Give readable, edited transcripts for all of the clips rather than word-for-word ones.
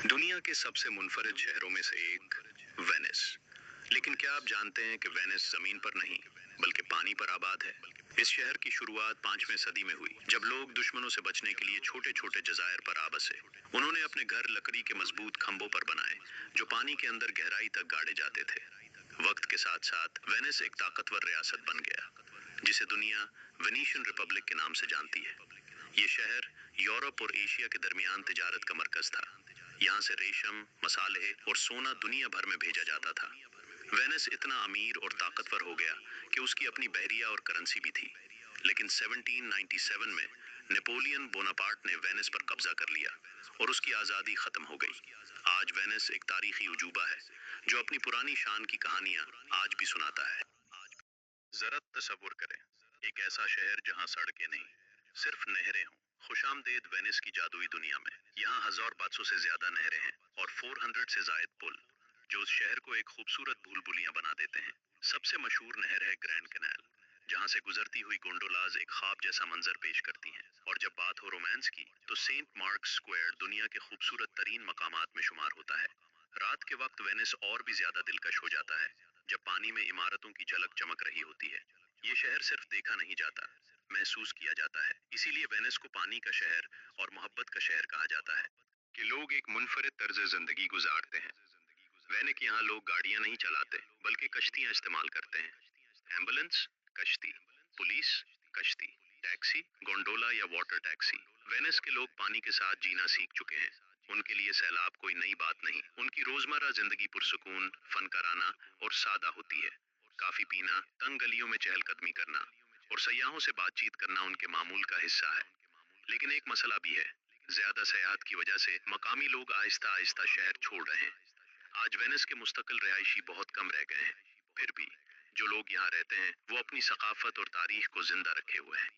दुनिया के सबसे मुनफरिद शहरों में से एक वेनिस। लेकिन क्या आप जानते हैं कि वेनिस जमीन पर नहीं बल्कि पानी पर आबाद है। इस शहर की शुरुआत 5वीं सदी में हुई, जब लोग दुश्मनों से बचने के लिए छोटे छोटे जजायर पर आ बसे। उन्होंने अपने घर लकड़ी के मजबूत खंभों पर बनाए, जो पानी के अंदर गहराई तक गाड़े जाते थे। वक्त के साथ साथ वेनिस एक ताकतवर रियासत बन गया, जिसे दुनिया वेनिशियन रिपब्लिक के नाम से जानती है। ये शहर यूरोप और एशिया के दरमियान तिजारत का मरकज था। यहाँ से रेशम, मसाले और सोना दुनिया भर में भेजा जाता था। वेनिस इतना अमीर और ताकतवर हो गया कि उसकी अपनी बहरिया और करेंसी भी थी। लेकिन 1797 में नेपोलियन बोनापार्ट ने वेनिस पर कब्जा कर लिया और उसकी आज़ादी खत्म हो गई। आज वेनिस एक तारीखी उजूबा है, जो अपनी पुरानी शान की कहानियां आज भी सुनाता है। जरा तसव्वुर करें, एक ऐसा शहर जहां सड़कें नहीं, सिर्फ नहरें हों। खुशामदेद वेनिस की जादुई दुनिया में। यहाँ 1500 से ज्यादा नहरें हैं और 400 से जायद पुल, जो उस शहर को एक खूबसूरत भूल-भुलैया बना देते हैं। सबसे मशहूर नहर है ग्रैंड कैनाल, जहाँ से गुजरती हुई गोंडोलाज एक ख्वाब जैसा मंजर पेश करती हैं। और जब बात हो रोमांस की, तो सेंट मार्क्स स्क्वायर दुनिया के खूबसूरत तरीन मकामात में शुमार होता है। रात के वक्त वेनिस और भी ज्यादा दिलकश हो जाता है, जब पानी में इमारतों की झलक चमक रही होती है। ये शहर सिर्फ देखा नहीं जाता, महसूस किया जाता है। इसीलिए वेनिस को पानी का शहर और मोहब्बत का शहर कहा जाता है, कि लोग एक मुनफरिद तर्ज जिंदगी गुजारते हैं। वेनिक यहाँ लोग गाड़ियां नहीं चलाते, बल्कि कश्तियां इस्तेमाल करते हैं। एम्बुलेंस, कश्ती, पुलिस, कश्ती, टैक्सी, गोंडोला या वाटर टैक्सी। वेनिस के लोग पानी के साथ जीना सीख चुके हैं। उनके लिए सैलाब कोई नई बात नहीं। उनकी रोजमर्रा जिंदगी पुरसुकून, फनकाराना और सादा होती है। काफी पीना, तंग गलियों में चहलकदमी करना और सयाहों से बातचीत करना उनके मामूल का हिस्सा है। लेकिन एक मसला भी है, ज्यादा सयाहत की वजह से मकामी लोग आहिस्ता आहिस्ता शहर छोड़ रहे हैं। आज वेनिस के मुस्तकिल रहायशी बहुत कम रह गए हैं। फिर भी जो लोग यहाँ रहते हैं, वो अपनी सकाफत और तारीख को जिंदा रखे हुए हैं।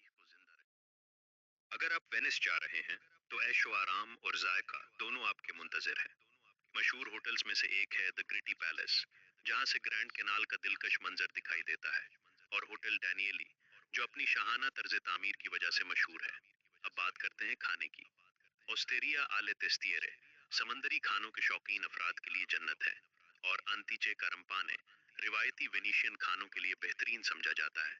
अगर आप वेनिस जा रहे हैं, तो ऐशो आराम और जायका दोनों आपके मुंतजर है। मशहूर होटल्स में से एक है द ग्रिटी पैलेस, जहाँ से ग्रैंड कैनाल का दिलकश मंजर दिखाई देता है, और होटल डैनियली, जो अपनी शाहाना तर्ज तामीर की वजह से मशहूर है। अब बात करते हैं खाने की। ओस्टेरिया आले तेस्तिएरे समंदरी खानों के शौकीन अफराद के लिए जन्नत है, और अंतिचे कारम्पाने रिवायती वेनिशियन खानों के लिए बेहतरीन समझा जाता है।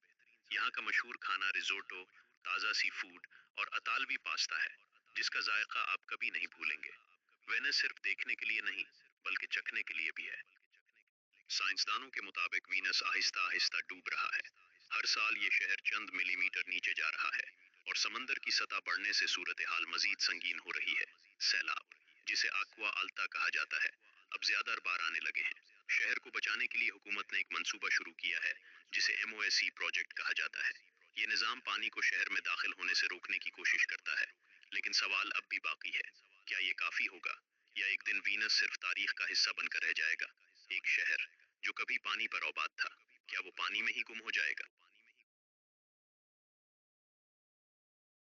यहाँ का मशहूर खाना रिजोटो, ताज़ा सी फूड और अतालवी पास्ता है, जिसका जायका आप कभी नहीं भूलेंगे। वेनिस सिर्फ देखने के लिए नहीं, बल्कि चखने के लिए भी है। साइंसदानों के मुताबिक वीनस आहिस्ता आहिस्ता डूब रहा है। हर साल ये शहर चंद मिलीमीटर नीचे जा रहा है, और समंदर की सतह बढ़ने से सूरत हाल मजीद संगीन हो रही है। सैलाब, जिसे आक्वा अल्ता कहा जाता है, अब ज्यादा बार आने लगे हैं। शहर को बचाने के लिए हुकूमत ने एक मंसूबा शुरू किया है, जिसे MOSE प्रोजेक्ट कहा जाता है। ये निजाम पानी को शहर में दाखिल होने से रोकने की कोशिश करता है। लेकिन सवाल अब भी बाकी है, क्या ये काफी होगा, या एक दिन वीनस सिर्फ तारीख का हिस्सा बनकर रह जाएगा। एक शहर जो कभी पानी पर आबाद था, क्या वो पानी में ही गुम हो जाएगा?